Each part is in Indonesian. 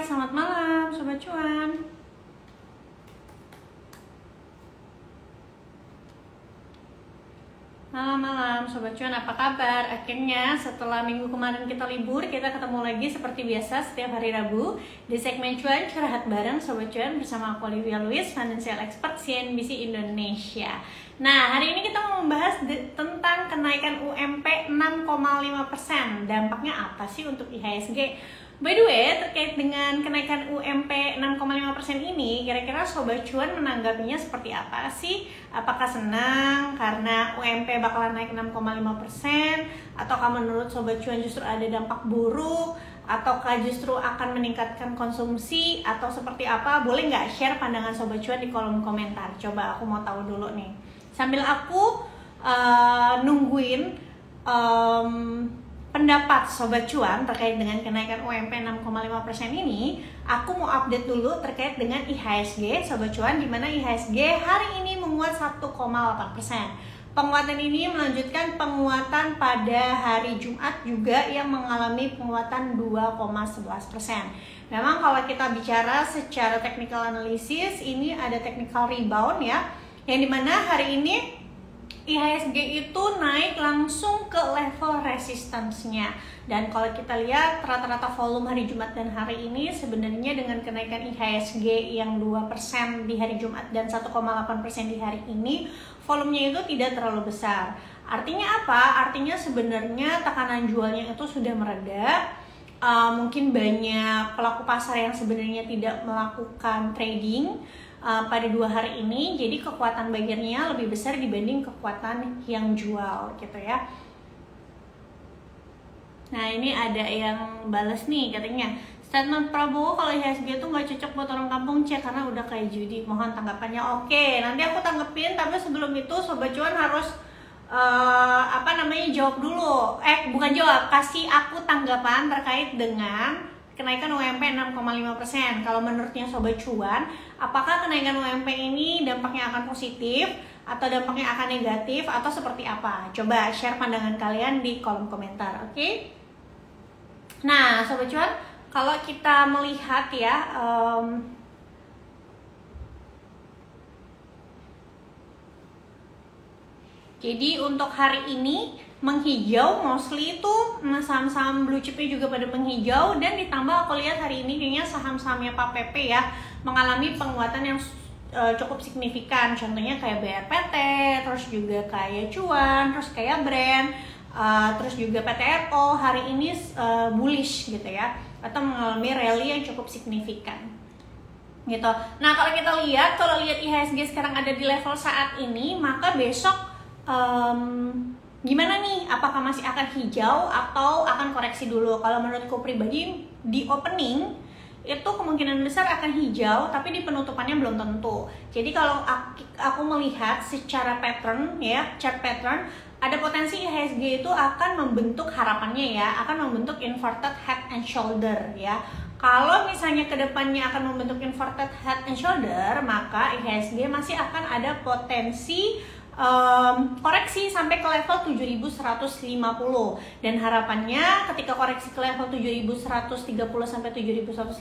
selamat malam Sobat Cuan. Malam-malam Sobat Cuan, apa kabar? Akhirnya setelah minggu kemarin kita libur, kita ketemu lagi seperti biasa setiap hari Rabu di segmen Cuan Curhat Bareng Sobat Cuan bersama aku Olivia Louis, Financial Expert CNBC Indonesia. Nah, hari ini kita mau membahas tentang kenaikan UMP 6,5%. Dampaknya apa sih untuk IHSG? By the way, terkait dengan kenaikan UMP 6,5% ini, kira-kira Sobat Cuan menanggapinya seperti apa sih? Apakah senang karena UMP bakalan naik 6,5%? Ataukah menurut Sobat Cuan justru ada dampak buruk? Ataukah justru akan meningkatkan konsumsi? Atau seperti apa? Boleh nggak share pandangan Sobat Cuan di kolom komentar? Coba aku mau tahu dulu nih. Sambil aku nungguin pendapat Sobat Cuan terkait dengan kenaikan UMP 6,5% ini, aku mau update dulu terkait dengan IHSG Sobat Cuan, di mana IHSG hari ini menguat 1,8%. Penguatan ini melanjutkan penguatan pada hari Jumat juga yang mengalami penguatan 2,11%. Memang kalau kita bicara secara technical analysis, ini ada technical rebound ya, yang dimana hari ini IHSG itu naik langsung ke level resistance-nya. Dan kalau kita lihat rata-rata volume hari Jumat dan hari ini, sebenarnya dengan kenaikan IHSG yang 2% di hari Jumat dan 1,8% di hari ini, volumenya itu tidak terlalu besar. Artinya apa? Artinya sebenarnya tekanan jualnya itu sudah mereda. Mungkin banyak pelaku pasar yang sebenarnya tidak melakukan trading pada 2 hari ini, jadi kekuatan buyernya lebih besar dibanding kekuatan yang jual gitu ya. Nah, ini ada yang balas nih, katanya statement Prabowo kalau IHSG itu nggak cocok buat orang kampung C karena udah kayak judi. Mohon tanggapannya. Oke, nanti aku tanggepin, tapi sebelum itu Sobat Cuan harus jawab dulu. Bukan jawab, kasih aku tanggapan terkait dengan kenaikan UMP 6,5%. Kalau menurutnya Sobat Cuan, apakah kenaikan UMP ini dampaknya akan positif atau dampaknya akan negatif atau seperti apa? Coba share pandangan kalian di kolom komentar, oke? Nah, Sobat Cuan, kalau kita melihat ya, jadi untuk hari ini menghijau, mostly itu saham-saham blue chipnya juga pada menghijau, dan ditambah aku lihat hari ini kayaknya saham-sahamnya Pak PP ya mengalami penguatan yang cukup signifikan. Contohnya kayak BRPT, terus juga kayak Cuan, terus kayak Brand, terus juga PTRO hari ini bullish gitu ya, atau mengalami rally yang cukup signifikan gitu. Nah, kalau kita lihat, IHSG sekarang ada di level saat ini, maka besok gimana nih? Apakah masih akan hijau atau akan koreksi dulu? Kalau menurutku pribadi, di opening itu kemungkinan besar akan hijau, tapi di penutupannya belum tentu. Jadi kalau aku melihat secara pattern ya, chart pattern, ada potensi IHSG itu akan membentuk, harapannya ya, akan membentuk inverted head and shoulder ya. Kalau misalnya kedepannya akan membentuk inverted head and shoulder, maka IHSG masih akan ada potensi koreksi sampai ke level 7150, dan harapannya ketika koreksi ke level 7130 sampai 7150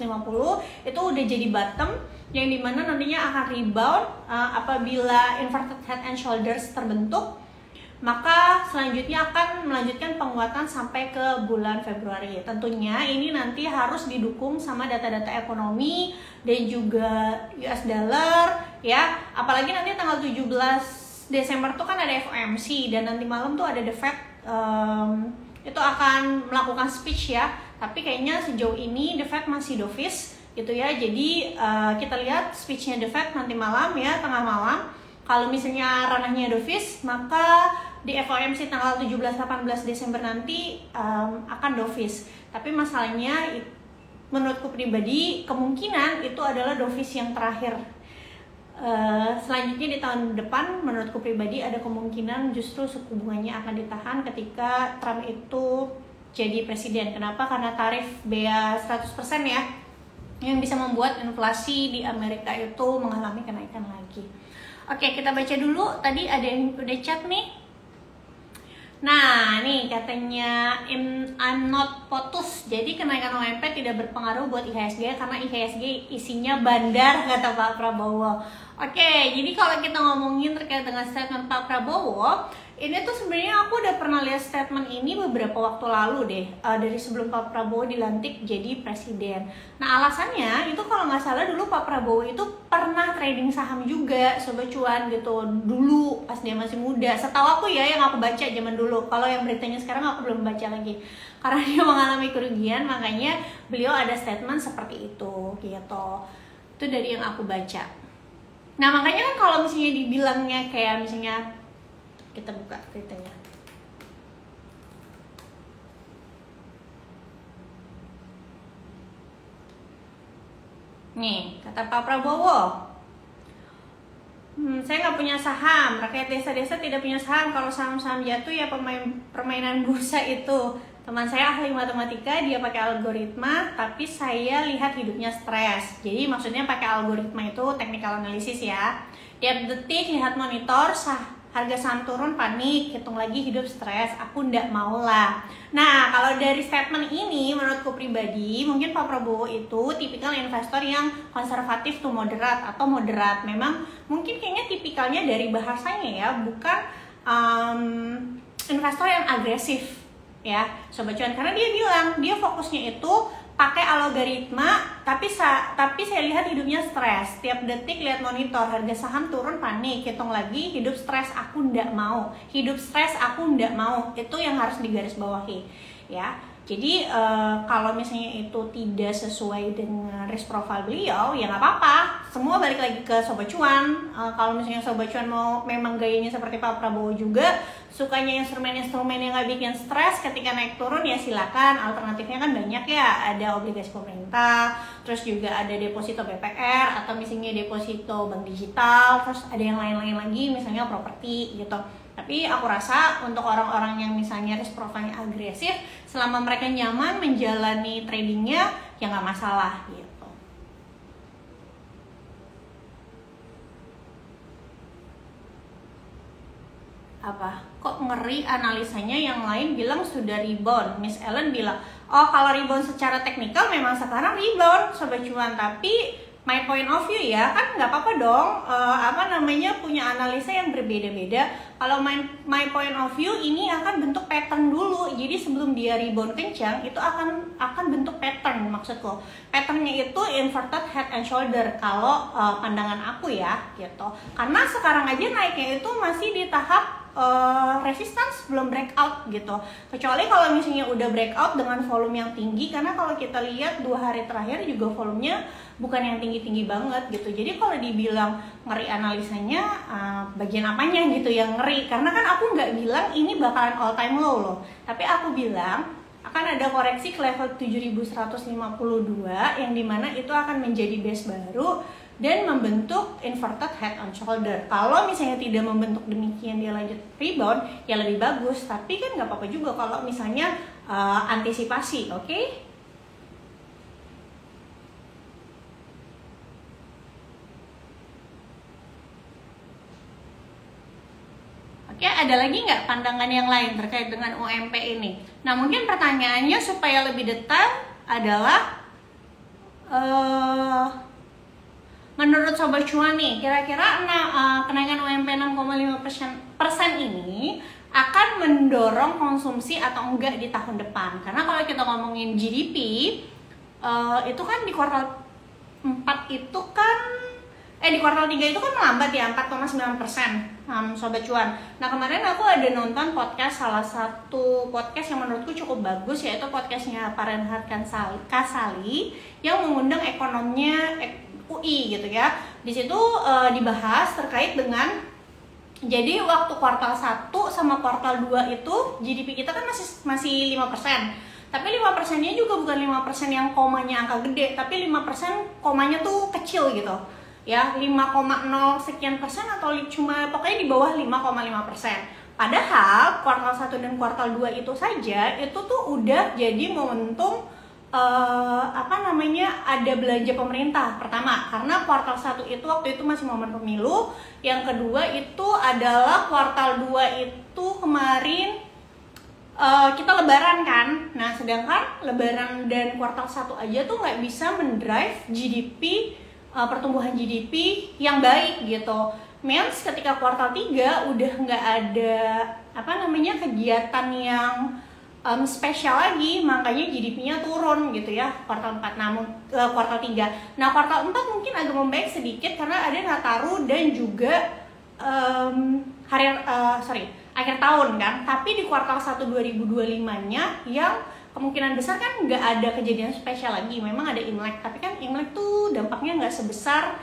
itu udah jadi bottom yang dimana nantinya akan rebound. Apabila inverted head and shoulders terbentuk, maka selanjutnya akan melanjutkan penguatan sampai ke bulan Februari. Tentunya ini nanti harus didukung sama data-data ekonomi dan juga US dollar ya, apalagi nanti tanggal 17 Desember tuh kan ada FOMC, dan nanti malam tuh ada The Fed itu akan melakukan speech ya. Tapi kayaknya sejauh ini The Fed masih dovish gitu ya. Jadi kita lihat speechnya The Fed nanti malam ya, tengah malam. Kalau misalnya ranahnya dovish, maka di FOMC tanggal 17-18 Desember nanti akan dovish. Tapi masalahnya menurutku pribadi kemungkinan itu adalah dovish yang terakhir. Selanjutnya di tahun depan menurutku pribadi ada kemungkinan justru suku bunganya akan ditahan ketika Trump itu jadi presiden. Kenapa? Karena tarif bea 100% ya, yang bisa membuat inflasi di Amerika itu mengalami kenaikan lagi. Oke, kita baca dulu. Tadi ada yang udah chat nih. Nah, nih katanya I'm not POTUS. Jadi kenaikan UMP tidak berpengaruh buat IHSG karena IHSG isinya bandar, kata Pak Prabowo. Oke, jadi kalau kita ngomongin terkait dengan statement Pak Prabowo, ini tuh sebenarnya aku udah pernah lihat statement ini beberapa waktu lalu deh, dari sebelum Pak Prabowo dilantik jadi presiden. Nah, alasannya itu kalau nggak salah dulu Pak Prabowo itu pernah trading saham juga, Sobat Cuan gitu, dulu pas dia masih muda. Setahu aku ya, yang aku baca zaman dulu. Kalau yang beritanya sekarang aku belum baca lagi, karena dia mengalami kerugian, makanya beliau ada statement seperti itu gitu. Itu dari yang aku baca. Nah, makanya kan kalau misalnya dibilangnya kayak misalnya, kita buka beritanya. Nih, kata Pak Prabowo, saya nggak punya saham, rakyat desa-desa tidak punya saham. Kalau saham-saham jatuh ya permainan bursa itu. Teman saya ahli matematika, dia pakai algoritma, tapi saya lihat hidupnya stres. Jadi maksudnya pakai algoritma itu technical analysis ya. Tiap detik lihat monitor, harga saham turun panik, hitung lagi hidup stres, aku ndak mau lah. Nah, kalau dari statement ini menurutku pribadi, mungkin Pak Prabowo itu tipikal investor yang konservatif to moderat atau moderat. Memang mungkin kayaknya tipikalnya dari bahasanya ya, bukan investor yang agresif ya, Sobat Cuan. Karena dia bilang, dia fokusnya itu pakai algoritma, tapi saya lihat hidupnya stres. Tiap detik lihat monitor, harga saham turun panik, hitung lagi hidup stres, aku ndak mau. Hidup stres, aku ndak mau. Itu yang harus digarisbawahi ya. Jadi kalau misalnya itu tidak sesuai dengan risk profile beliau, ya nggak apa-apa. Semua balik lagi ke Sobat Cuan. Kalau misalnya Sobat Cuan mau memang gayanya seperti Pak Prabowo juga, sukanya instrumen-instrumen yang nggak bikin stres ketika naik turun, ya silakan. Alternatifnya kan banyak ya, ada obligasi pemerintah, terus juga ada deposito BPR atau misalnya deposito bank digital, terus ada yang lain-lain lagi, misalnya properti gitu. Tapi aku rasa untuk orang-orang yang misalnya risk profile agresif, selama mereka nyaman menjalani tradingnya, ya nggak masalah gitu. Apa? Kok ngeri analisanya, yang lain bilang sudah rebound. Miss Ellen bilang, oh kalau rebound secara teknikal memang sekarang rebound, Sobat Cuan, tapi my point of view ya, kan nggak apa-apa dong, punya analisa yang berbeda-beda. Kalau my point of view ini akan bentuk pattern dulu. Jadi sebelum dia rebound kencang, itu akan bentuk pattern, maksudku. Patternnya itu inverted head and shoulder kalau pandangan aku ya, gitu. Karena sekarang aja naiknya itu masih di tahap resistance, belum breakout gitu. Kecuali kalau misalnya udah breakout dengan volume yang tinggi, karena kalau kita lihat 2 hari terakhir juga volumenya bukan yang tinggi-tinggi banget gitu. Jadi kalau dibilang ngeri analisanya, bagian apanya gitu yang ngeri? Karena kan aku nggak bilang ini bakalan all time low loh, tapi aku bilang akan ada koreksi ke level 7152 yang dimana itu akan menjadi base baru dan membentuk inverted head and shoulder. Kalau misalnya tidak membentuk demikian, dia lanjut rebound, ya lebih bagus. Tapi kan nggak apa-apa juga kalau misalnya antisipasi, oke? Oke, ada lagi nggak pandangan yang lain terkait dengan UMP ini? Nah, mungkin pertanyaannya supaya lebih detail adalah, menurut Sobat Cuan nih, kira-kira kenaikan UMP 6,5% ini akan mendorong konsumsi atau enggak di tahun depan? Karena kalau kita ngomongin GDP, itu kan di kuartal 4 itu kan, di kuartal 3 itu kan melambat ya, 4,9%, Sobat Cuan. Nah, kemarin aku ada nonton podcast, salah satu podcast yang menurutku cukup bagus, yaitu podcastnya Pak Renhard Kasali yang mengundang ekonomnya UI gitu ya. Di situ dibahas terkait dengan, jadi waktu kuartal 1 sama kuartal 2 itu GDP kita kan masih 5%. Tapi 5%-nya juga bukan 5% yang komanya angka gede, tapi 5% komanya tuh kecil gitu. Ya, 5,0 sekian persen atau cuma pokoknya di bawah 5,5%. Padahal kuartal 1 dan kuartal 2 itu saja itu tuh udah jadi momentum ada belanja pemerintah. Pertama, karena kuartal 1 itu waktu itu masih momen pemilu. Yang kedua itu adalah kuartal 2 itu kemarin kita lebaran kan. Nah, sedangkan lebaran dan kuartal 1 aja tuh nggak bisa mendrive GDP, pertumbuhan GDP yang baik gitu. Means ketika kuartal 3 udah nggak ada kegiatan yang spesial lagi, makanya GDP-nya turun gitu ya kuartal 4, namun kuartal 3. Nah, kuartal 4 mungkin agak membaik sedikit karena ada Nataru dan juga akhir tahun kan. Tapi di kuartal 1 2025-nya yang kemungkinan besar kan nggak ada kejadian spesial lagi. Memang ada Imlek, tapi kan Imlek tuh dampaknya nggak sebesar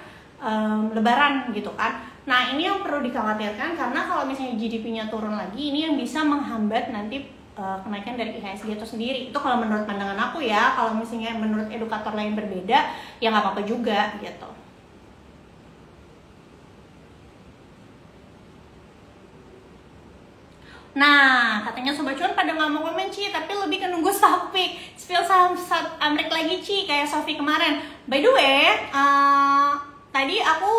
Lebaran gitu kan. Nah, ini yang perlu dikhawatirkan karena kalau misalnya GDP-nya turun lagi, ini yang bisa menghambat nanti kenaikan dari IHSG itu sendiri. Itu kalau menurut pandangan aku ya. Kalau misalnya menurut edukator lain berbeda, ya nggak apa-apa juga gitu. Nah, katanya Sobat Cuan pada nggak mau komen Ci, tapi lebih ke nunggu topik. Spill saham Amrik lagi Ci, kayak Sofi kemarin. By the way, tadi aku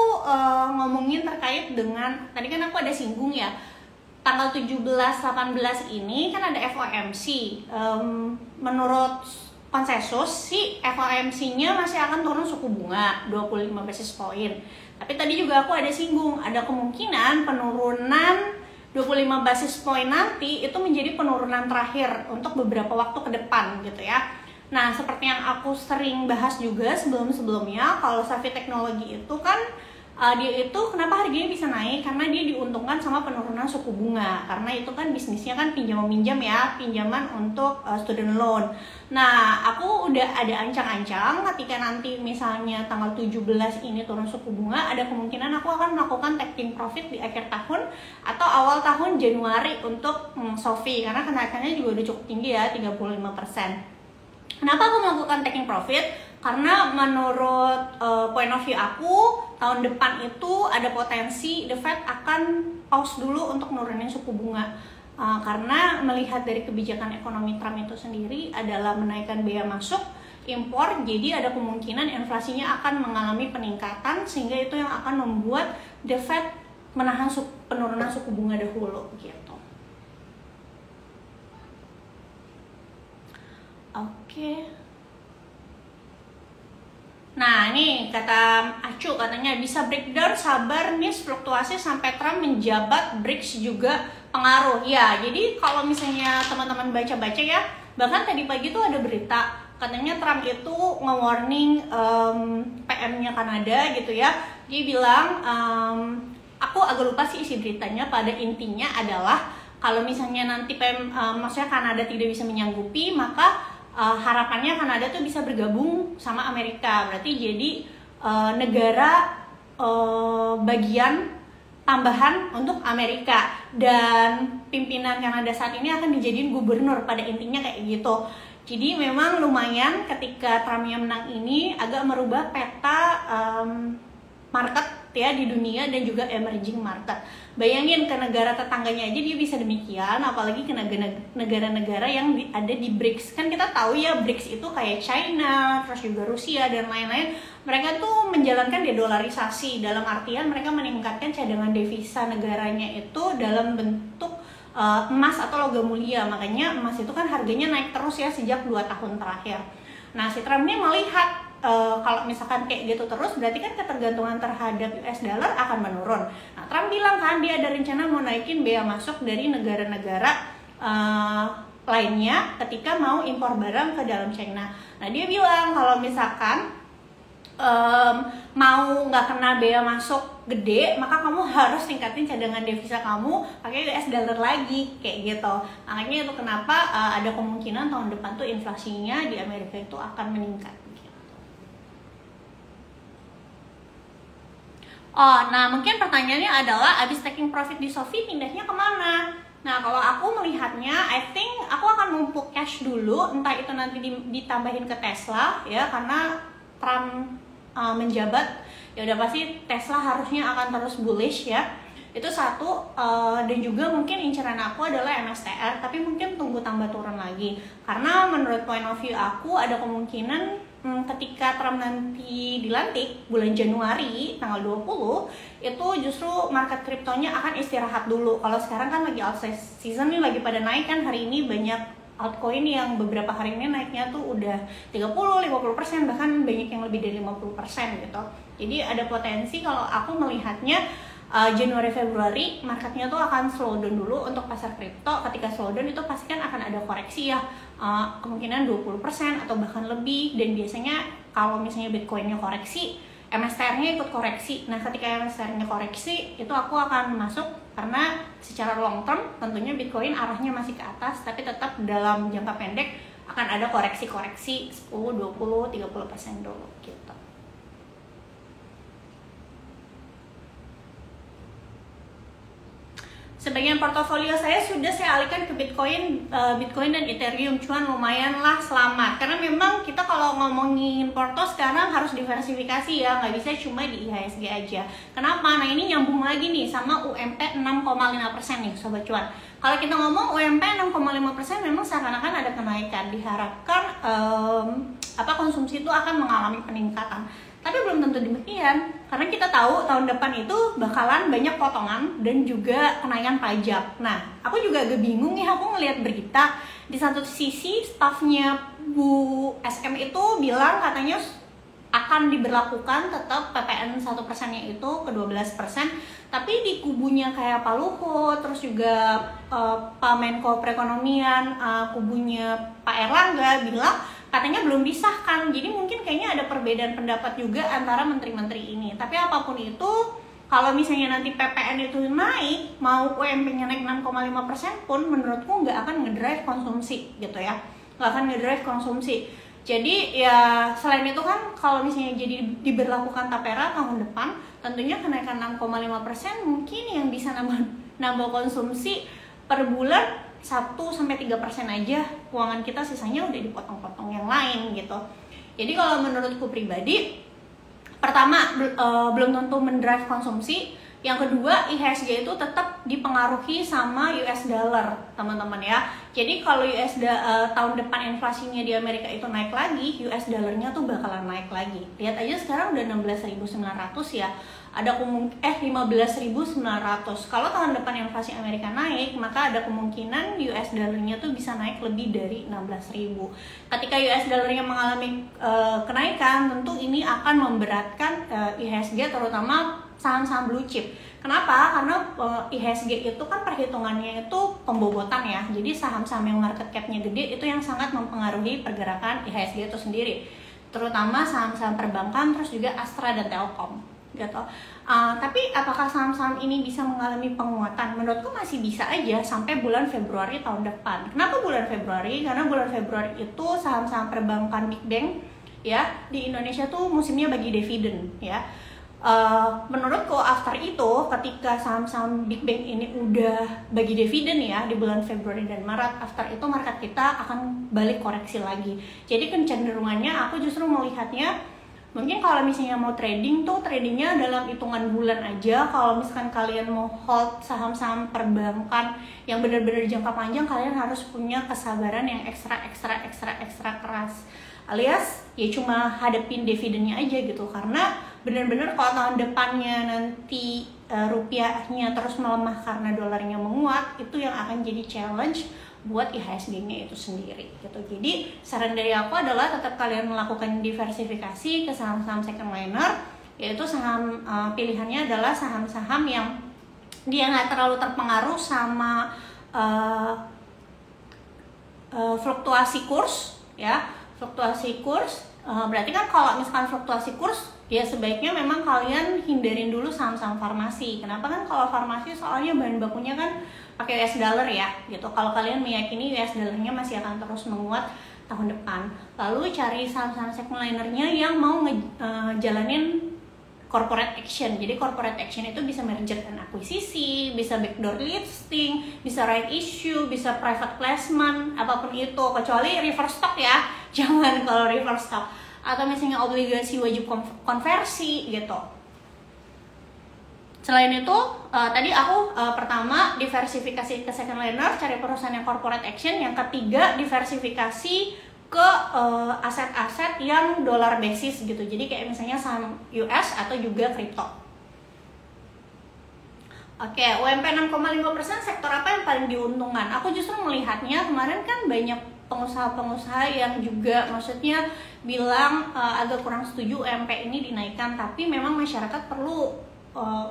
ngomongin terkait dengan, tadi kan aku ada singgung ya, tanggal 17-18 ini kan ada FOMC. Menurut konsensus sih FOMC-nya masih akan turun suku bunga 25 basis point. Tapi tadi juga aku ada singgung, ada kemungkinan penurunan 25 basis point nanti itu menjadi penurunan terakhir untuk beberapa waktu ke depan gitu ya. Nah, seperti yang aku sering bahas juga sebelum-sebelumnya, kalau Safi Teknologi itu kan dia itu kenapa harganya bisa naik, karena dia diuntungkan sama penurunan suku bunga, karena itu kan bisnisnya kan pinjam-meminjam ya, pinjaman untuk student loan. Nah, aku udah ada ancang-ancang ketika nanti misalnya tanggal 17 ini turun suku bunga, ada kemungkinan aku akan melakukan taking profit di akhir tahun atau awal tahun Januari untuk Sofi, karena kenaikannya juga udah cukup tinggi ya, 35%. Kenapa aku melakukan taking profit? Karena menurut point of view aku, tahun depan itu ada potensi The Fed akan pause dulu untuk nurunin suku bunga. Karena melihat dari kebijakan ekonomi Trump itu sendiri adalah menaikkan biaya masuk impor, jadi ada kemungkinan inflasinya akan mengalami peningkatan, sehingga itu yang akan membuat The Fed menahan penurunan suku bunga dahulu gitu. Oke. Nah, nih kata Acu, katanya bisa breakdown sabar nih fluktuasi sampai Trump menjabat, BRICS juga pengaruh. Ya, jadi kalau misalnya teman-teman baca-baca ya, bahkan tadi pagi tuh ada berita katanya Trump itu nge-warning PM-nya Kanada gitu ya. Dia bilang, aku agak lupa sih isi beritanya, pada intinya adalah kalau misalnya nanti maksudnya Kanada tidak bisa menyanggupi, maka harapannya Kanada tuh bisa bergabung sama Amerika, berarti jadi negara bagian tambahan untuk Amerika, dan pimpinan Kanada saat ini akan dijadiin gubernur, pada intinya kayak gitu. Jadi memang lumayan ketika Trump yang menang ini agak merubah peta market ya di dunia dan juga emerging market. Bayangin ke negara tetangganya aja dia bisa demikian, apalagi ke negara-negara yang ada di BRICS. Kan kita tahu ya BRICS itu kayak China, terus juga Rusia dan lain-lain. Mereka tuh menjalankan dedolarisasi, dalam artian mereka meningkatkan cadangan devisa negaranya itu dalam bentuk emas atau logam mulia. Makanya emas itu kan harganya naik terus ya sejak 2 tahun terakhir. Nah, si Trump ini melihat kalau misalkan kayak gitu terus, berarti kan ketergantungan terhadap US dollar akan menurun. Nah, Trump bilang kan dia ada rencana mau naikin bea masuk dari negara-negara lainnya ketika mau impor barang ke dalam China. Nah, dia bilang kalau misalkan mau nggak kena bea masuk gede, maka kamu harus tingkatin cadangan devisa kamu pakai US dollar lagi, kayak gitu. Makanya itu kenapa ada kemungkinan tahun depan tuh inflasinya di Amerika itu akan meningkat. Oh, nah mungkin pertanyaannya adalah abis taking profit di Sofi pindahnya kemana? Nah, kalau aku melihatnya, I think aku akan numpuk cash dulu, entah itu nanti ditambahin ke Tesla ya, karena Trump menjabat, ya udah pasti Tesla harusnya akan terus bullish ya. Itu satu, dan juga mungkin inceran aku adalah MSTR, tapi mungkin tunggu tambah turun lagi, karena menurut point of view aku ada kemungkinan ketika Trump nanti dilantik bulan Januari tanggal 20, itu justru market kriptonya akan istirahat dulu. Kalau sekarang kan lagi out season nih, lagi pada naik kan. Hari ini banyak altcoin yang beberapa hari ini naiknya tuh udah 30-50%, bahkan banyak yang lebih dari 50% gitu. Jadi ada potensi kalau aku melihatnya Januari Februari marketnya tuh akan slow down dulu untuk pasar kripto. Ketika slow down itu pasti kan akan ada koreksi ya, kemungkinan 20% atau bahkan lebih. Dan biasanya kalau misalnya Bitcoinnya koreksi, MSTR-nya ikut koreksi. Nah ketika MSTR-nya koreksi itu aku akan masuk, karena secara long term tentunya Bitcoin arahnya masih ke atas, tapi tetap dalam jangka pendek akan ada koreksi-koreksi 10, 20, 30% dulu gitu. Sebagian portofolio saya sudah saya alihkan ke Bitcoin dan Ethereum, cuman lumayan lah selamat. Karena memang kita kalau ngomongin porto sekarang harus diversifikasi ya, nggak bisa cuma di IHSG aja. Kenapa? Nah ini nyambung lagi nih sama UMP 6,5% nih Sobat Cuan. Kalau kita ngomong UMP 6,5% memang seakan-akan ada kenaikan, diharapkan konsumsi itu akan mengalami peningkatan. Tapi belum tentu demikian, karena kita tahu tahun depan itu bakalan banyak potongan dan juga kenaikan pajak. Nah, aku juga agak bingung ya, aku ngelihat berita di satu sisi stafnya Bu SM itu bilang katanya akan diberlakukan tetap PPN 1%-nya itu ke 12%, tapi di kubunya kayak Pak Luhut, terus juga Pak Menko Perekonomian, kubunya Pak Erlangga bilang katanya belum disahkan. Jadi mungkin kayaknya ada perbedaan pendapat juga antara menteri-menteri ini. Tapi apapun itu, kalau misalnya nanti PPN itu naik, mau UMP-nya naik 6,5% pun menurutku nggak akan ngedrive konsumsi gitu ya, nggak akan ngedrive konsumsi. Jadi ya selain itu kan kalau misalnya jadi diberlakukan tapera tahun depan, tentunya kenaikan 6,5% mungkin yang bisa nambah konsumsi per bulan 1-3% aja, keuangan kita sisanya udah dipotong-potong yang lain gitu. Jadi kalau menurutku pribadi, pertama belum tentu mendrive konsumsi. Yang kedua, IHSG itu tetap dipengaruhi sama US dollar, teman-teman ya. Jadi kalau tahun depan inflasinya di Amerika itu naik lagi, US dollarnya tuh bakalan naik lagi. Lihat aja sekarang udah 16.900 ya. Ada 15.900. Kalau tahun depan inflasi Amerika naik, maka ada kemungkinan US dollarnya tuh bisa naik lebih dari 16.000. Ketika US dollarnya mengalami kenaikan, tentu ini akan memberatkan IHSG, terutama saham-saham blue chip. Kenapa? Karena IHSG itu kan perhitungannya itu pembobotan ya. Jadi saham-saham yang market cap-nya gede itu yang sangat mempengaruhi pergerakan IHSG itu sendiri. Terutama saham-saham perbankan, terus juga Astra dan Telkom gitu. Tapi apakah saham-saham ini bisa mengalami penguatan? Menurutku masih bisa aja sampai bulan Februari tahun depan. Kenapa bulan Februari? Karena bulan Februari itu saham-saham perbankan big bank ya di Indonesia tuh musimnya bagi dividen ya. Menurutku after itu ketika saham-saham big bank ini udah bagi dividen ya di bulan Februari dan Maret, after itu market kita akan balik koreksi lagi. Jadi kecenderungannya aku justru melihatnya mungkin kalau misalnya mau trading tuh tradingnya dalam hitungan bulan aja. Kalau misalkan kalian mau hold saham-saham perbankan yang benar-benar jangka panjang, kalian harus punya kesabaran yang ekstra keras, alias ya cuma hadapin dividennya aja gitu. Karena benar-benar kalau tahun depannya nanti rupiahnya terus melemah karena dolarnya menguat, itu yang akan jadi challenge buat IHSG-nya itu sendiri gitu. Jadi saran dari aku adalah tetap kalian melakukan diversifikasi ke saham-saham second liner, yaitu saham pilihannya adalah saham-saham yang dia nggak terlalu terpengaruh sama fluktuasi kurs ya. Fluktuasi kurs berarti kan kalau misalkan fluktuasi kurs ya sebaiknya memang kalian hindarin dulu saham-saham farmasi. Kenapa? Kan kalau farmasi soalnya bahan bakunya kan pakai US dollar ya gitu. Kalau kalian meyakini US dollarnya masih akan terus menguat tahun depan, lalu cari saham-saham second linernya yang mau ngejalanin corporate action. Jadi corporate action itu bisa merger dan akuisisi, bisa backdoor listing, bisa right issue, bisa private placement, apapun itu, kecuali reverse stock ya. Jangan kalau reverse stock, atau misalnya obligasi wajib konversi gitu. Selain itu, tadi aku pertama diversifikasi ke second liner, cari perusahaan yang corporate action. Yang ketiga, diversifikasi ke aset-aset yang dolar basis gitu. Jadi kayak misalnya saham US atau juga kripto. Oke, UMP 6,5% sektor apa yang paling diuntungkan? Aku justru melihatnya kemarin kan banyak pengusaha-pengusaha yang juga maksudnya bilang agak kurang setuju UMP ini dinaikkan, tapi memang masyarakat perlu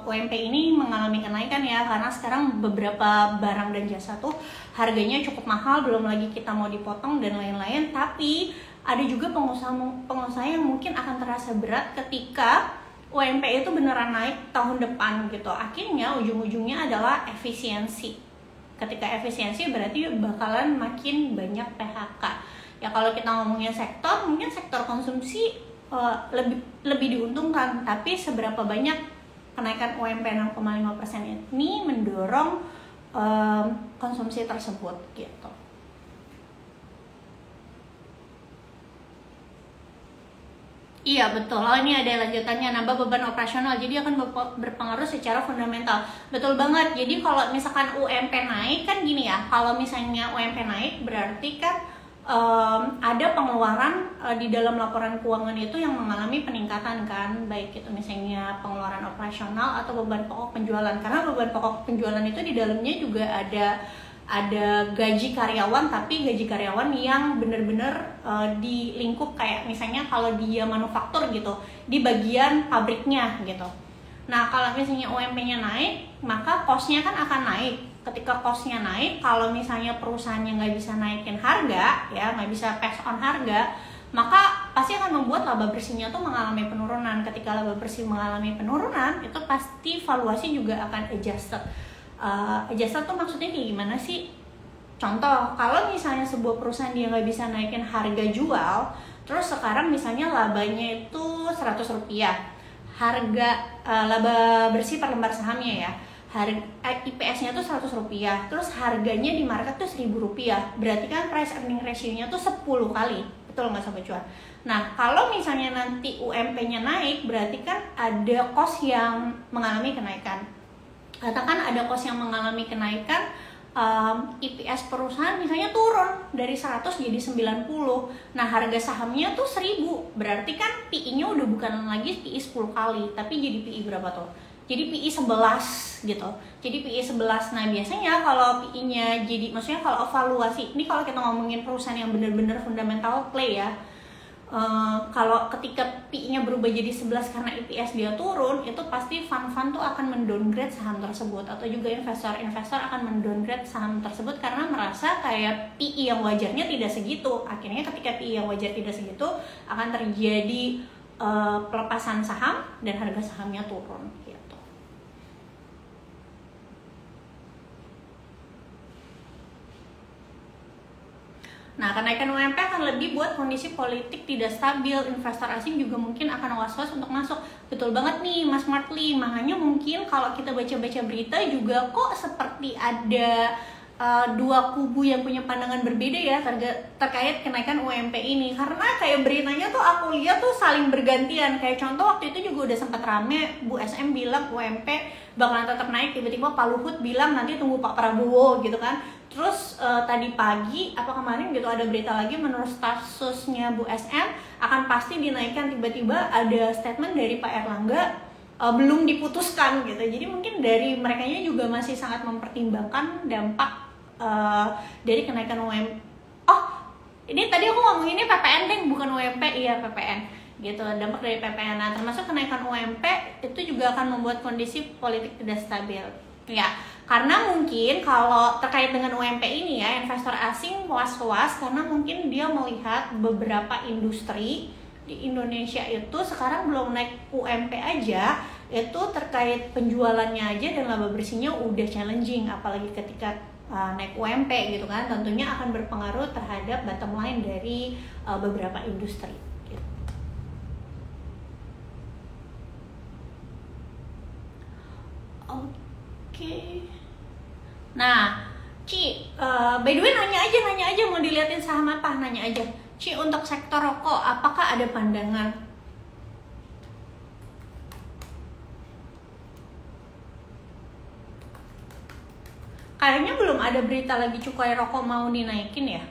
UMP ini mengalami kenaikan ya, karena sekarang beberapa barang dan jasa tuh harganya cukup mahal, belum lagi kita mau dipotong dan lain-lain. Tapi ada juga pengusaha yang mungkin akan terasa berat ketika UMP itu beneran naik tahun depan gitu. Akhirnya ujung-ujungnya adalah efisiensi. Ketika efisiensi berarti bakalan makin banyak PHK. Ya kalau kita ngomongin sektor, mungkin sektor konsumsi lebih diuntungkan, tapi seberapa banyak kenaikan UMP 6,5% ini mendorong konsumsi tersebut gitu. Iya betul, oh ini ada lanjutannya, nambah beban operasional, jadi akan berpengaruh secara fundamental. Betul banget, jadi kalau misalkan UMP naik kan gini ya, kalau misalnya UMP naik berarti kan ada pengeluaran di dalam laporan keuangan itu yang mengalami peningkatan kan, baik itu misalnya pengeluaran operasional atau beban pokok penjualan, karena beban pokok penjualan itu di dalamnya juga ada gaji karyawan, tapi gaji karyawan yang benar-benar di lingkup kayak misalnya kalau dia manufaktur gitu, di bagian pabriknya gitu. Nah kalau misalnya UMP-nya naik, maka cost-nya kan akan naik. Ketika cost-nya naik, kalau misalnya perusahaannya nggak bisa naikin harga, ya nggak bisa pass on harga, maka pasti akan membuat laba bersihnya tuh mengalami penurunan. Ketika laba bersih mengalami penurunan, itu pasti valuasi juga akan adjusted. Adjusted tuh maksudnya kayak gimana sih? Contoh, kalau misalnya sebuah perusahaan dia nggak bisa naikin harga jual, terus sekarang misalnya labanya itu 100 rupiah, harga laba bersih per lembar sahamnya ya, IPS-nya tuh 100 rupiah, terus harganya di market tuh 1000 rupiah, berarti kan price earning ratio-nya tuh 10 kali, betul nggak Sobat Cuan? Nah kalau misalnya nanti UMP-nya naik, berarti kan ada cost yang mengalami kenaikan. Katakan ada cost yang mengalami kenaikan, IPS perusahaan misalnya turun dari 100 jadi 90. Nah harga sahamnya tuh 1000, berarti kan PI-nya udah bukan lagi PI 10 kali, tapi jadi PI berapa tuh? Jadi PI 11 gitu. Jadi PI 11. Nah biasanya kalau PI-nya jadi, maksudnya kalau evaluasi, ini kalau kita ngomongin perusahaan yang benar-benar fundamental play ya, kalau ketika PI-nya berubah jadi 11 karena IPS dia turun, itu pasti fund-fund tuh akan mendowngrade saham tersebut, atau juga investor-investor akan mendowngrade saham tersebut karena merasa kayak PI yang wajarnya tidak segitu. Akhirnya ketika PI yang wajar tidak segitu, akan terjadi pelepasan saham dan harga sahamnya turun gitu. Nah, kenaikan UMP akan lebih buat kondisi politik tidak stabil, investor asing juga mungkin akan was-was untuk masuk. Betul banget nih Mas Martli, makanya mungkin kalau kita baca-baca berita juga kok seperti ada dua kubu yang punya pandangan berbeda ya terkait kenaikan UMP ini, karena kayak beritanya tuh aku lihat tuh saling bergantian. Kayak contoh waktu itu juga udah sempat rame, Bu SM bilang UMP bakalan tetap naik, tiba-tiba Pak Luhut bilang nanti tunggu Pak Prabowo gitu kan. Terus tadi pagi apa kemarin gitu ada berita lagi, menurut statusnya Bu SM akan pasti dinaikkan, tiba-tiba ada statement dari Pak Erlangga belum diputuskan gitu. Jadi mungkin dari merekanya juga masih sangat mempertimbangkan dampak dari kenaikan UMP. Oh, ini tadi aku ngomong ini PPN deh, bukan UMP. Iya PPN gitu, dampak dari PPN. Nah, termasuk kenaikan UMP itu juga akan membuat kondisi politik tidak stabil. Ya, karena mungkin kalau terkait dengan UMP ini ya, investor asing was-was karena mungkin dia melihat beberapa industri di Indonesia itu sekarang belum naik UMP aja, itu terkait penjualannya aja dan laba bersihnya udah challenging, apalagi ketika naik UMP gitu kan, tentunya akan berpengaruh terhadap bottom line dari beberapa industri gitu. Oke. Nah, Ci, by the way nanya aja mau diliatin saham apa, nanya aja. Ci, untuk sektor rokok apakah ada pandangan? Kayaknya belum ada berita lagi cukai rokok mau dinaikin ya.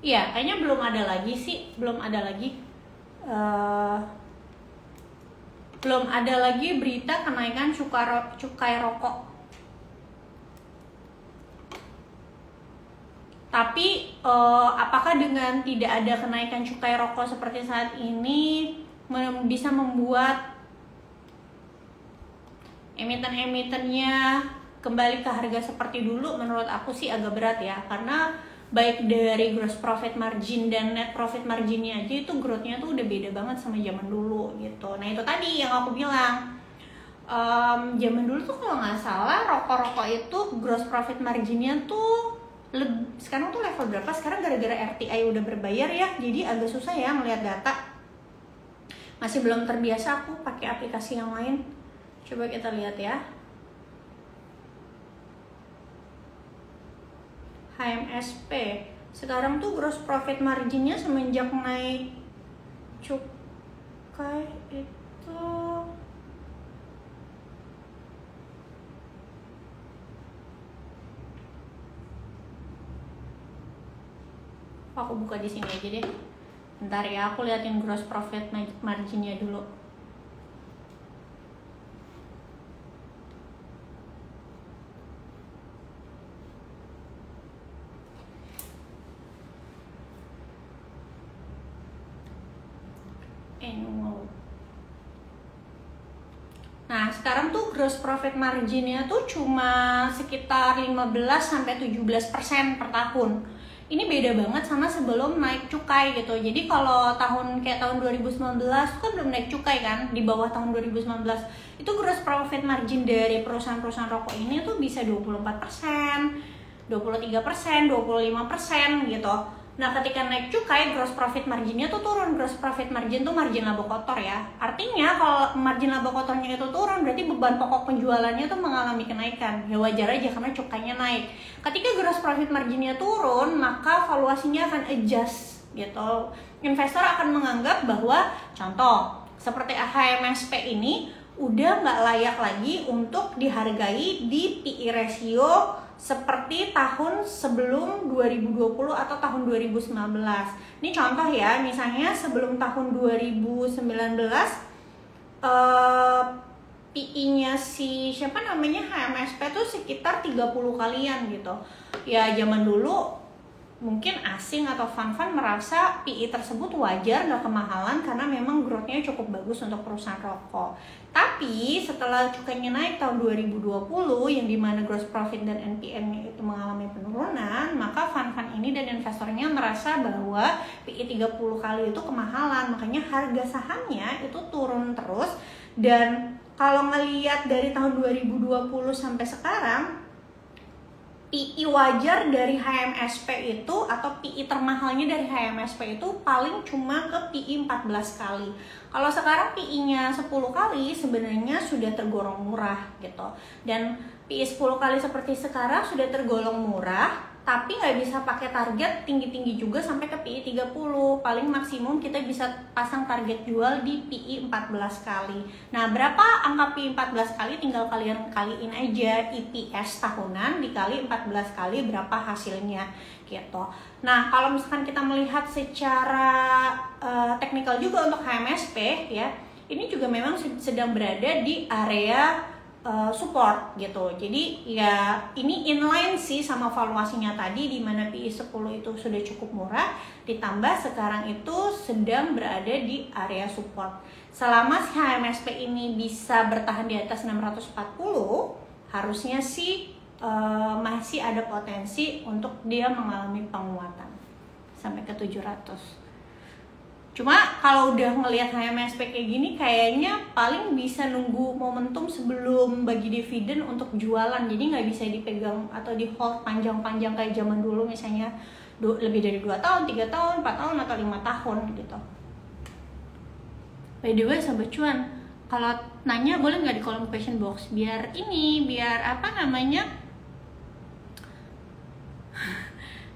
Iya, kayaknya belum ada lagi sih, belum ada lagi. Belum ada lagi berita kenaikan cukai rokok. Tapi apakah dengan tidak ada kenaikan cukai rokok seperti saat ini bisa membuat emiten-emitennya kembali ke harga seperti dulu? Menurut aku sih agak berat ya, karena baik dari gross profit margin dan net profit marginnya aja itu growth-nya tuh udah beda banget sama zaman dulu gitu. Nah itu tadi yang aku bilang, zaman dulu tuh kalau nggak salah rokok-rokok itu gross profit marginnya tuh sekarang tuh level berapa? Sekarang gara-gara RTI udah berbayar ya, jadi agak susah ya melihat data. Masih belum terbiasa aku pakai aplikasi yang lain. Coba kita lihat ya. HMSP sekarang tuh gross profit marginnya semenjak naik cukai itu aku buka di sini aja deh. Bentar ya, aku liatin gross profit marginnya dulu. Annual. Nah, sekarang tuh gross profit marginnya tuh cuma sekitar 15-17% per tahun. Ini beda banget sama sebelum naik cukai gitu. Jadi kalau tahun 2019 itu kan belum naik cukai kan, di bawah tahun 2019 itu gross profit margin dari perusahaan-perusahaan rokok ini tuh bisa 24%, 23%, 25% gitu. Nah ketika naik cukai, gross profit marginnya tuh turun. Gross profit margin tuh margin laba kotor ya. Artinya kalau margin laba kotornya itu turun, berarti beban pokok penjualannya tuh mengalami kenaikan. Ya wajar aja karena cukainya naik. Ketika gross profit marginnya turun, maka valuasinya akan adjust gitu. Investor akan menganggap bahwa contoh seperti HMSP ini udah nggak layak lagi untuk dihargai di PE ratio seperti tahun sebelum 2020 atau tahun 2019. Ini contoh ya, misalnya sebelum tahun 2019 PE-nya si siapa namanya HMSP tuh sekitar 30 kalian gitu. Ya zaman dulu mungkin asing atau fund-fund merasa PE tersebut wajar, nggak kemahalan karena memang growth-nya cukup bagus untuk perusahaan rokok. Tapi setelah cukainya naik tahun 2020 yang dimana gross profit dan NPN-nya itu mengalami penurunan, maka fund-fund ini dan investornya merasa bahwa PE 30 kali itu kemahalan, makanya harga sahamnya itu turun terus. Dan kalau ngelihat dari tahun 2020 sampai sekarang, PE wajar dari HMSP itu atau PE termahalnya dari HMSP itu paling cuma ke PE 14 kali. Kalau sekarang PE-nya 10 kali sebenarnya sudah tergolong murah gitu. Dan PE 10 kali seperti sekarang sudah tergolong murah, tapi nggak bisa pakai target tinggi-tinggi juga sampai ke PE 30. Paling maksimum kita bisa pasang target jual di PE 14 kali. Nah, berapa angka PE 14 kali? Tinggal kalian kaliin aja EPS tahunan dikali 14 kali berapa hasilnya gitu. Nah, kalau misalkan kita melihat secara teknikal juga untuk HMSP ya, ini juga memang sedang berada di area support gitu. Jadi ya ini inline sih sama valuasinya tadi, di mana PE 10 itu sudah cukup murah, ditambah sekarang itu sedang berada di area support. Selama si HMSP ini bisa bertahan di atas 640, harusnya sih masih ada potensi untuk dia mengalami penguatan sampai ke 700. Cuma kalau udah ngelihat HMSP kayak gini, kayaknya paling bisa nunggu momentum sebelum bagi dividen untuk jualan. Jadi nggak bisa dipegang atau di hold panjang-panjang kayak zaman dulu, misalnya lebih dari 2 tahun, 3 tahun, 4 tahun, atau 5 tahun gitu. By the way, Sobat Cuan, kalau nanya boleh nggak di kolom question box? Biar apa namanya?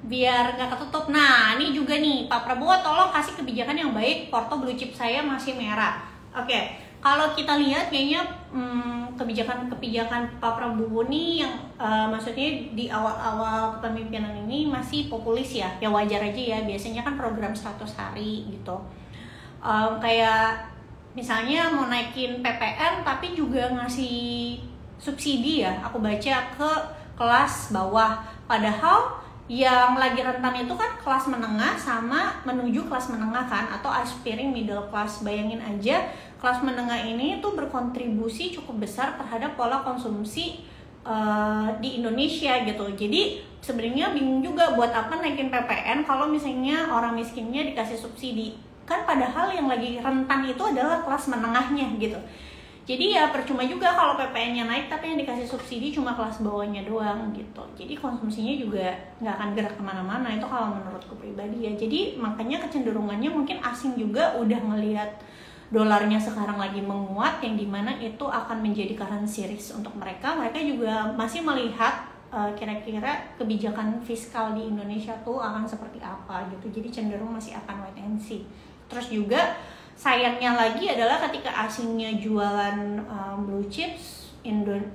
Biar nggak ketutup. Nah ini juga nih, Pak Prabowo tolong kasih kebijakan yang baik, porto blue chip saya masih merah. Oke, Kalau kita lihat kayaknya kebijakan Pak Prabowo nih yang maksudnya di awal-awal kepemimpinan ini masih populis ya. Ya wajar aja ya, biasanya kan program 100 hari gitu. Kayak misalnya mau naikin PPN tapi juga ngasih subsidi ya, aku baca ke kelas bawah. Padahal yang lagi rentan itu kan kelas menengah sama menuju kelas menengah kan, atau aspiring middle class. Bayangin aja, kelas menengah ini tuh berkontribusi cukup besar terhadap pola konsumsi di Indonesia gitu. Jadi sebenarnya bingung juga buat apa naikin PPN kalau misalnya orang miskinnya dikasih subsidi. Kan padahal yang lagi rentan itu adalah kelas menengahnya gitu. Jadi ya percuma juga kalau PPN-nya naik tapi yang dikasih subsidi cuma kelas bawahnya doang gitu. Jadi konsumsinya juga nggak akan gerak kemana-mana, itu kalau menurutku pribadi ya. Jadi makanya kecenderungannya mungkin asing juga udah ngelihat dolarnya sekarang lagi menguat, yang dimana itu akan menjadi currency risk untuk mereka. Mereka juga masih melihat kira-kira kebijakan fiskal di Indonesia tuh akan seperti apa gitu. Jadi cenderung masih akan wait and see. Terus juga sayangnya lagi adalah ketika asingnya jualan blue chips,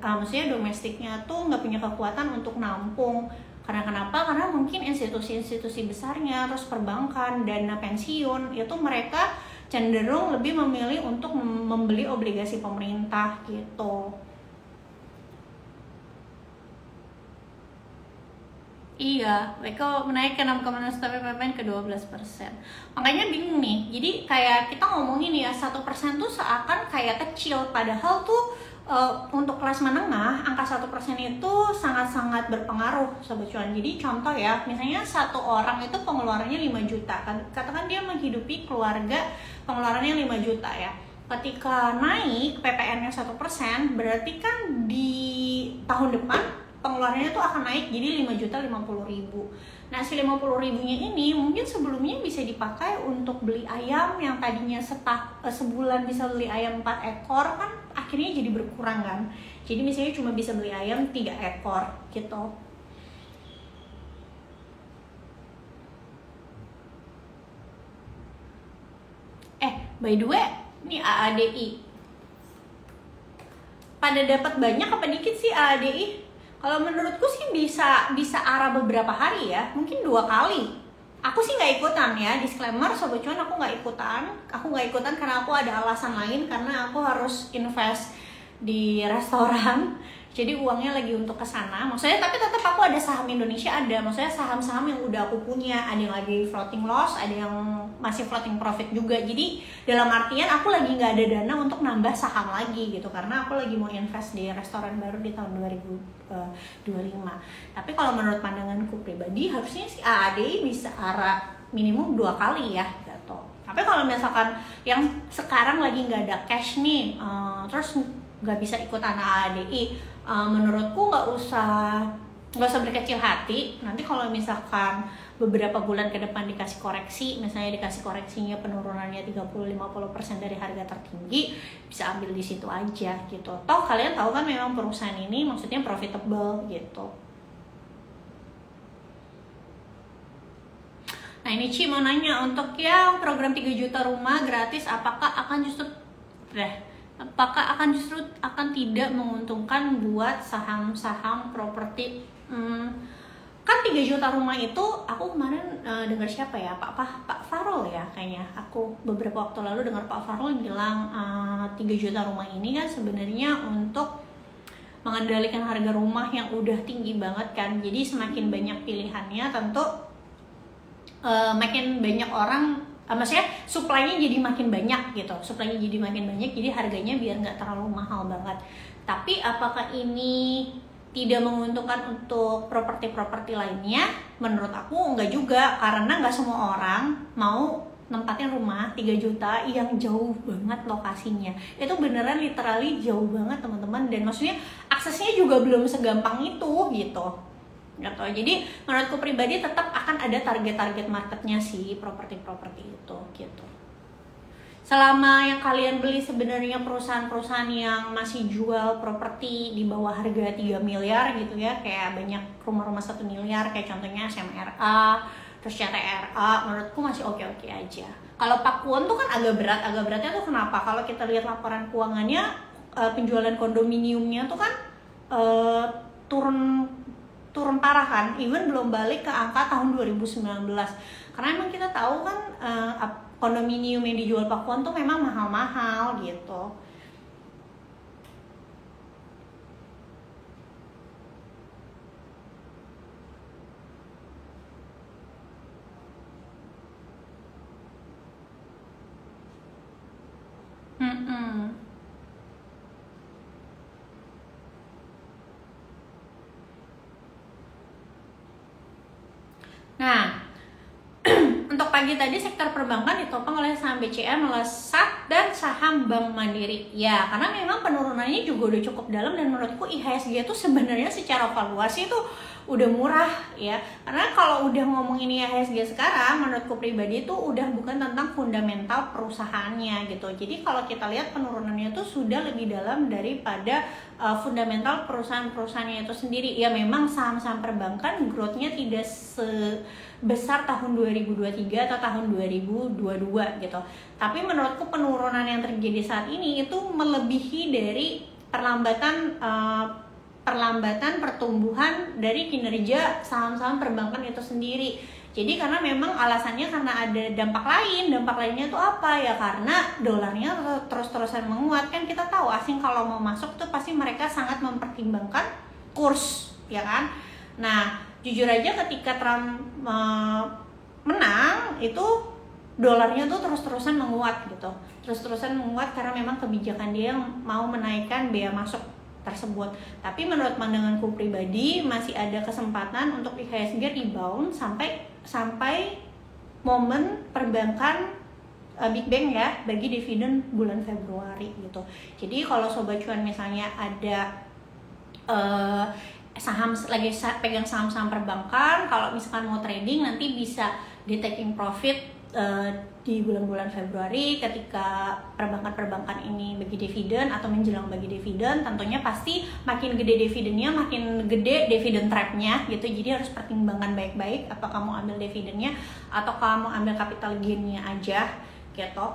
maksudnya domestiknya tuh nggak punya kekuatan untuk nampung. Karena kenapa? Karena mungkin institusi-institusi besarnya, terus perbankan, dana pensiun, itu mereka cenderung lebih memilih untuk membeli obligasi pemerintah gitu. Iya, mereka menaikkan 6,6 tapi PPN ke 12%. Makanya bingung nih. Jadi kayak kita ngomongin ya 1% tuh seakan kayak kecil, padahal tuh untuk kelas menengah angka 1% itu sangat-sangat berpengaruh Sobat Cuan. Jadi contoh ya, misalnya satu orang itu pengeluarannya 5 juta. Katakan dia menghidupi keluarga pengeluarannya 5 juta ya. Ketika naik PPN-nya 1%, berarti kan di tahun depan pengeluarannya tuh akan naik jadi 5.050.000. Nah, si 50.000-nya ini mungkin sebelumnya bisa dipakai untuk beli ayam yang tadinya sebulan bisa beli ayam 4 ekor, kan akhirnya jadi berkurang kan. Jadi misalnya cuma bisa beli ayam 3 ekor gitu. By the way, ini AADI pada dapat banyak apa dikit sih AADI? Kalau menurutku sih bisa arah beberapa hari ya, mungkin 2 kali. Aku sih nggak ikutan ya, disclaimer Sobat Cuan, aku nggak ikutan. Aku nggak ikutan karena aku ada alasan lain, karena aku harus invest di restoran. Jadi uangnya lagi untuk kesana. Maksudnya tapi tetap aku ada saham Indonesia ada. Maksudnya saham-saham yang udah aku punya, ada yang lagi floating loss, ada yang masih floating profit juga. Jadi dalam artian aku lagi nggak ada dana untuk nambah saham lagi gitu, karena aku lagi mau invest di restoran baru di tahun 2025. Tapi kalau menurut pandanganku pribadi harusnya sih AADI bisa arah minimum 2 kali ya gitu. Tapi kalau misalkan yang sekarang lagi nggak ada cash nih, terus nggak bisa ikutan AADI, menurutku nggak usah berkecil hati. Nanti kalau misalkan beberapa bulan ke depan dikasih koreksi, misalnya dikasih koreksinya penurunannya 30-50% dari harga tertinggi, bisa ambil di situ aja gitu. Toh kalian tahu kan memang perusahaan ini maksudnya profitable gitu. Nah ini Ci mau nanya, untuk yang program 3 juta rumah gratis apakah akan justru tidak menguntungkan buat saham-saham properti? Kan 3 juta rumah itu aku kemarin dengar siapa ya, Pak Farol ya kayaknya. Aku beberapa waktu lalu dengar Pak Farol bilang 3 juta rumah ini kan sebenarnya untuk mengendalikan harga rumah yang udah tinggi banget kan. Jadi semakin banyak pilihannya tentu makin banyak orang, maksudnya supply-nya jadi makin banyak gitu. Supply-nya jadi makin banyak, jadi harganya biar nggak terlalu mahal banget. Tapi apakah ini tidak menguntungkan untuk properti-properti lainnya? Menurut aku nggak juga, karena nggak semua orang mau nempatin rumah 3 juta yang jauh banget lokasinya. Itu beneran literally jauh banget teman-teman, dan maksudnya aksesnya juga belum segampang itu gitu. Jadi menurutku pribadi tetap akan ada target-target marketnya sih properti-properti itu gitu. Selama yang kalian beli sebenarnya perusahaan-perusahaan yang masih jual properti di bawah harga 3 miliar gitu ya, kayak banyak rumah-rumah 1 miliar kayak contohnya SMRA, Terus CTRA menurutku masih oke-oke aja. Kalau Pakuwon tuh kan agak beratnya tuh kenapa? Kalau kita lihat laporan keuangannya, penjualan kondominiumnya tuh kan turun parah kan, even belum balik ke angka tahun 2019. Karena emang kita tahu kan kondominium yang dijual Pakuwon tuh memang mahal-mahal gitu. Nah, untuk pagi tadi sektor perbankan ditopang oleh saham BCA melesat dan saham Bank Mandiri. Ya, karena memang penurunannya juga udah cukup dalam dan menurutku IHSG itu sebenarnya secara valuasi itu udah murah ya. Karena kalau udah ngomongin IHSG sekarang, menurutku pribadi itu udah bukan tentang fundamental perusahaannya gitu. Jadi kalau kita lihat penurunannya itu sudah lebih dalam daripada fundamental perusahaan-perusahaannya itu sendiri. Ya memang saham-saham perbankan growth-nya tidak sebesar tahun 2023 atau tahun 2022 gitu. Tapi menurutku penurunan yang terjadi saat ini itu melebihi dari perlambatan pertumbuhan dari kinerja saham-saham perbankan itu sendiri. Jadi karena memang alasannya karena ada dampak lainnya tuh apa ya, karena dolarnya terus-terusan menguat. Kan kita tahu asing kalau mau masuk tuh pasti mereka sangat mempertimbangkan kurs ya kan. Nah jujur aja ketika Trump menang itu dolarnya tuh terus-terusan menguat gitu, karena memang kebijakan dia yang mau menaikkan bea masuk tersebut. Tapi menurut pandanganku pribadi masih ada kesempatan untuk IHSG rebound sampai momen perbankan Big Bang ya bagi dividen bulan Februari gitu. Jadi kalau sobat cuan misalnya ada pegang saham-saham perbankan, kalau misalkan mau trading nanti bisa di taking profit di bulan-bulan Februari ketika perbankan ini bagi dividen atau menjelang bagi dividen. Tentunya pasti makin gede dividennya makin gede dividen trapnya gitu, jadi harus pertimbangkan baik-baik apa kamu ambil dividennya atau kamu ambil capital gainnya aja gitu.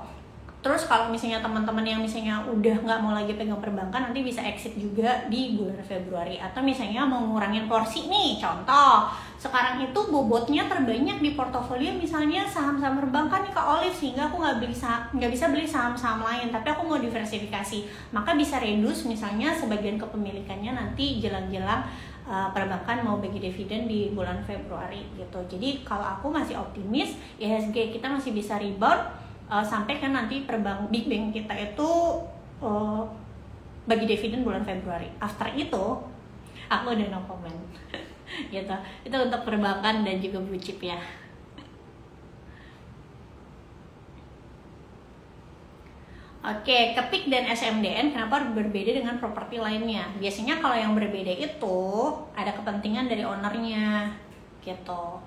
Terus kalau misalnya teman-teman yang misalnya udah nggak mau lagi pegang perbankan, nanti bisa exit juga di bulan Februari. Atau misalnya mau ngurangin porsi nih, contoh sekarang itu bobotnya terbanyak di portofolio misalnya saham-saham perbankan nih Kak Olive, sehingga aku nggak bisa beli saham-saham lain, tapi aku mau diversifikasi, maka bisa reduce misalnya sebagian kepemilikannya nanti jelang-jelang perbankan mau bagi dividen di bulan Februari gitu. Jadi kalau aku masih optimis IHSG kita masih bisa rebound sampai kan nanti Big Bang kita itu bagi dividen bulan Februari. After itu aku udah no comment gitu. Itu untuk perbankan dan juga blue chip ya. Oke, Kepik dan SMDN kenapa berbeda dengan properti lainnya? Biasanya kalau yang berbeda itu ada kepentingan dari ownernya gitu.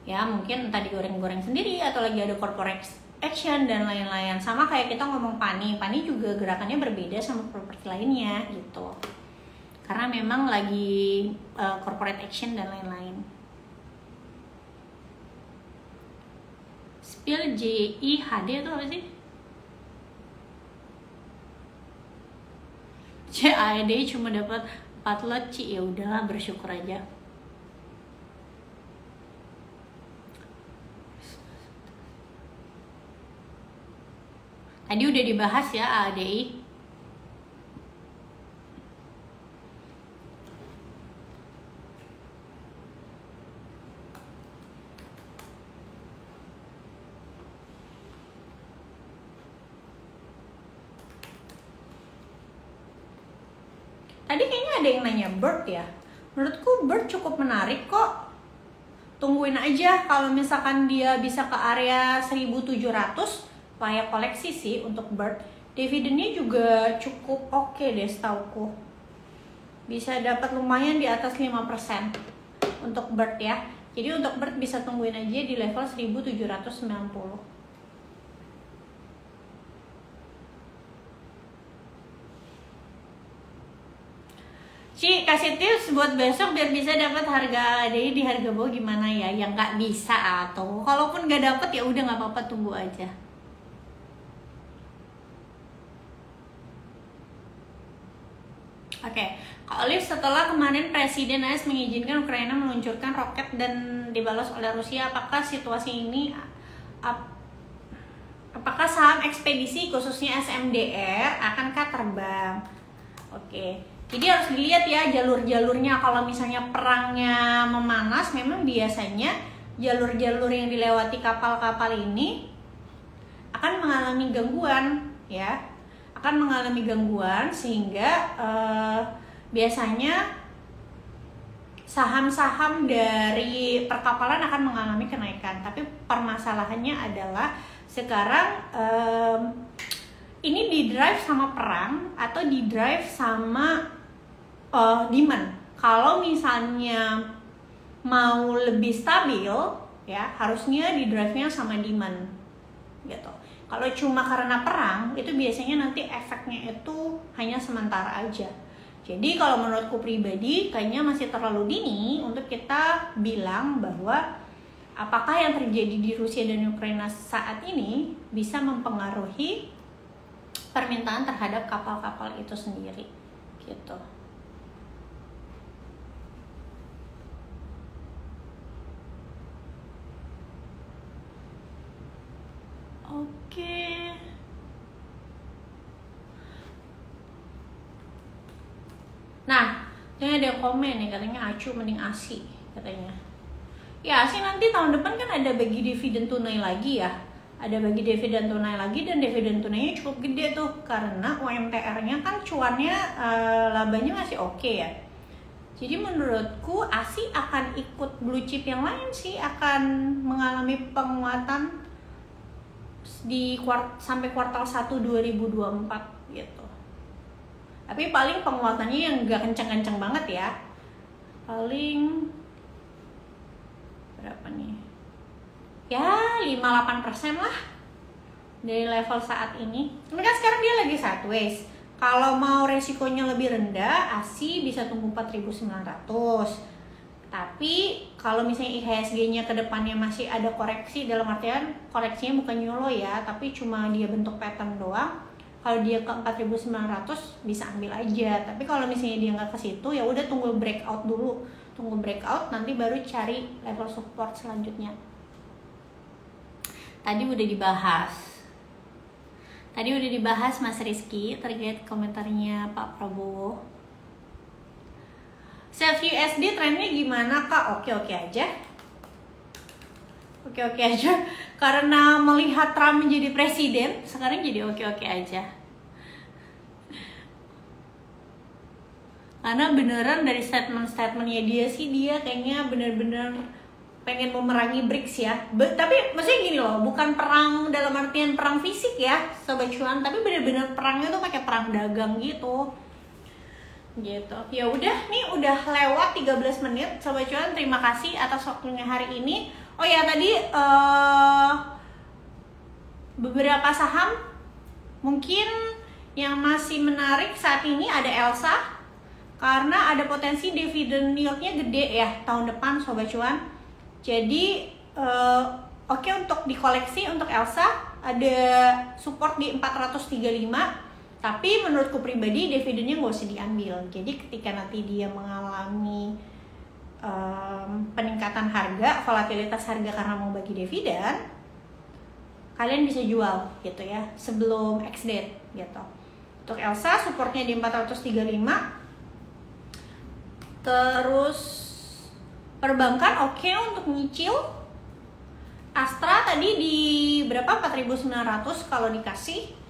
Ya mungkin entah digoreng-goreng sendiri atau lagi ada corporate action dan lain-lain. Sama kayak kita ngomong Pani juga gerakannya berbeda sama properti lainnya gitu. Karena memang lagi corporate action dan lain-lain. Spill JIHD itu apa sih? CAD cuma dapat 4 lot, ya udahlah bersyukur aja. Tadi udah dibahas ya ADI. Tadi kayaknya ada yang nanya Bird ya. Menurutku Bird cukup menarik kok. Tungguin aja kalau misalkan dia bisa ke area 1700. Layak koleksi sih untuk Bird. Dividennya juga cukup oke deh setauku. Bisa dapat lumayan di atas 5% untuk Bird ya. Jadi untuk Bird bisa tungguin aja di level 1790. Ci, kasih tips buat besok biar bisa dapat harga jadi di harga bawah gimana ya? Yang nggak bisa atau kalaupun nggak dapet ya udah nggak apa-apa, tunggu aja. Oke, Kak Olive, setelah kemarin Presiden AS mengizinkan Ukraina meluncurkan roket dan dibalas oleh Rusia, apakah situasi ini apakah saham ekspedisi khususnya SMDR akankah terbang? Oke. Jadi harus dilihat ya jalur-jalurnya. Kalau misalnya perangnya memanas, memang biasanya jalur-jalur yang dilewati kapal-kapal ini akan mengalami gangguan, ya, akan mengalami gangguan sehingga biasanya saham-saham dari perkapalan akan mengalami kenaikan. Tapi permasalahannya adalah sekarang ini di drive sama perang atau di drive sama demand. Kalau misalnya mau lebih stabil, ya harusnya di drive-nya sama demand, gitu. Kalau cuma karena perang, itu biasanya nanti efeknya itu hanya sementara aja. Jadi kalau menurutku pribadi, kayaknya masih terlalu dini untuk kita bilang bahwa apakah yang terjadi di Rusia dan Ukraina saat ini bisa mempengaruhi permintaan terhadap kapal-kapal itu sendiri, gitu. Oke. Nah, ini ada komen nih katanya acu mending ASI katanya. Ya ASI nanti tahun depan kan ada bagi dividen tunai lagi ya. Ada bagi dividen tunai lagi dan dividen tunainya cukup gede tuh karena UMTR-nya kan cuannya labanya masih oke ya. Jadi menurutku ASI akan ikut blue chip yang lain sih, akan mengalami penguatan di sampai kuartal 1 2024 gitu. Tapi paling penguatannya yang gak kencang-kencang banget ya. Paling berapa nih? Ya 5-8% lah dari level saat ini. Ini kan sekarang dia lagi sideways. Kalau mau resikonya lebih rendah, ASI bisa tunggu 4.900. Tapi kalau misalnya IHSG-nya ke depannya masih ada koreksi, dalam artian koreksinya bukan YOLO ya, tapi cuma dia bentuk pattern doang. Kalau dia ke 4.900 bisa ambil aja. Tapi kalau misalnya dia nggak ke situ, ya udah tunggu breakout dulu. Tunggu breakout, nanti baru cari level support selanjutnya. Tadi udah dibahas Mas Rizky terkait komentarnya Pak Prabowo. Self USD trennya gimana Kak? Oke-oke aja. Oke-oke aja. Karena melihat Trump menjadi presiden, sekarang jadi oke-oke aja. Karena beneran dari statement-statementnya dia sih, dia kayaknya bener-bener pengen memerangi BRICS ya. Tapi maksudnya gini loh, bukan perang dalam artian perang fisik ya Sobat Cuan, tapi bener-bener perangnya tuh pakai perang dagang gitu. Ya udah, nih udah lewat 13 menit Sobat Cuan, terima kasih atas waktunya hari ini. Oh ya tadi beberapa saham mungkin yang masih menarik saat ini ada Elsa, karena ada potensi dividen yieldnya gede ya tahun depan Sobat Cuan. Jadi oke untuk dikoleksi untuk Elsa, ada support di 435. Tapi menurutku pribadi dividennya nggak usah diambil. Jadi ketika nanti dia mengalami peningkatan harga, volatilitas harga karena mau bagi dividen, kalian bisa jual gitu ya sebelum ex-date gitu. Untuk Elsa supportnya di 435. Terus perbankan oke untuk nyicil. Astra tadi di berapa? 4.900 kalau dikasih.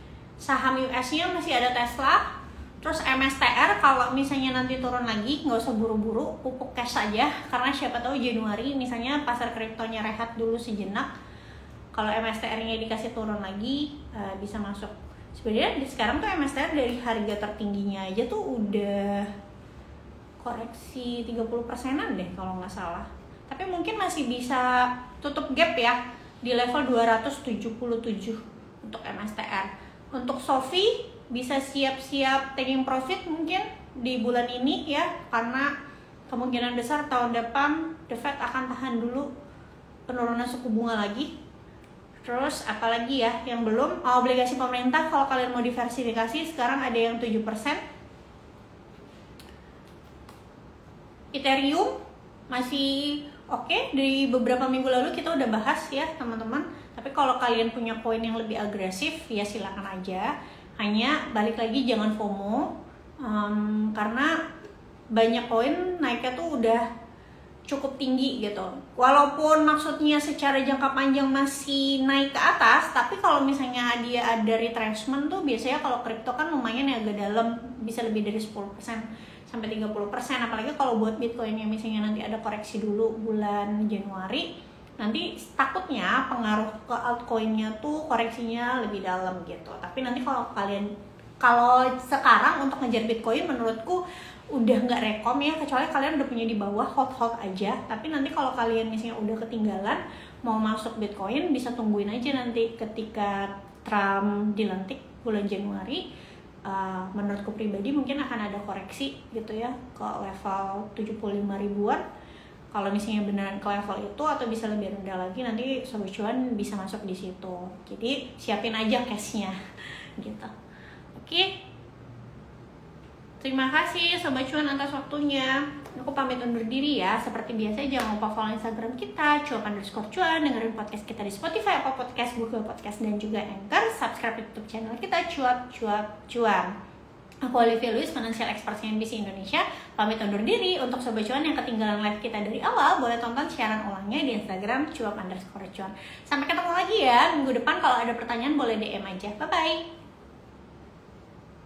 Saham US-nya masih ada Tesla. Terus MSTR kalau misalnya nanti turun lagi, nggak usah buru-buru, pupuk cash aja. Karena siapa tahu Januari misalnya pasar kriptonya rehat dulu sejenak. Kalau MSTR-nya dikasih turun lagi, bisa masuk. Sebenarnya sekarang tuh MSTR dari harga tertingginya aja tuh udah koreksi 30%-an deh kalau nggak salah. Tapi mungkin masih bisa tutup gap ya di level 277 untuk MSTR. Untuk SOFI bisa siap-siap taking profit mungkin di bulan ini ya, karena kemungkinan besar tahun depan The Fed akan tahan dulu penurunan suku bunga lagi. Terus apalagi ya yang belum, obligasi pemerintah kalau kalian mau diversifikasi sekarang ada yang 7%. Ethereum masih oke. Dari beberapa minggu lalu kita udah bahas ya teman-teman. Tapi kalau kalian punya koin yang lebih agresif ya silakan aja. Hanya balik lagi jangan FOMO, karena banyak koin naiknya tuh udah cukup tinggi gitu. Walaupun maksudnya secara jangka panjang masih naik ke atas, tapi kalau misalnya dia ada retracement tuh biasanya kalau kripto kan lumayan ya agak dalam, bisa lebih dari 10% sampai 30%. Apalagi kalau buat Bitcoin yang misalnya nanti ada koreksi dulu bulan Januari, nanti takutnya pengaruh ke altcoinnya tuh koreksinya lebih dalam gitu. Tapi nanti kalau sekarang untuk ngejar Bitcoin menurutku udah nggak rekom ya, kecuali kalian udah punya di bawah, hold aja. Tapi nanti kalau kalian misalnya udah ketinggalan mau masuk Bitcoin, bisa tungguin aja nanti ketika Trump dilantik bulan Januari. Menurutku pribadi mungkin akan ada koreksi gitu ya ke level 75 ribuan. Kalau misalnya beneran ke level itu atau bisa lebih rendah lagi, nanti Sobat Cuan bisa masuk di situ. Jadi siapin aja cashnya gitu. Oke. Terima kasih Sobat Cuan atas waktunya. Aku pamit undur diri ya. Seperti biasa jangan lupa follow Instagram kita @cuap_cuan, dengerin podcast kita di Spotify, Apple Podcast, Google Podcast, dan juga Anchor. Subscribe YouTube channel kita Cuap_cuan. Aku Olivia Luis, financial expert CNBC Indonesia. Pamit undur diri. Untuk Sobat Cuan yang ketinggalan live kita dari awal, boleh tonton siaran ulangnya di Instagram @cuap_cuan. Sampai ketemu lagi ya minggu depan. Kalau ada pertanyaan boleh DM aja. Bye bye.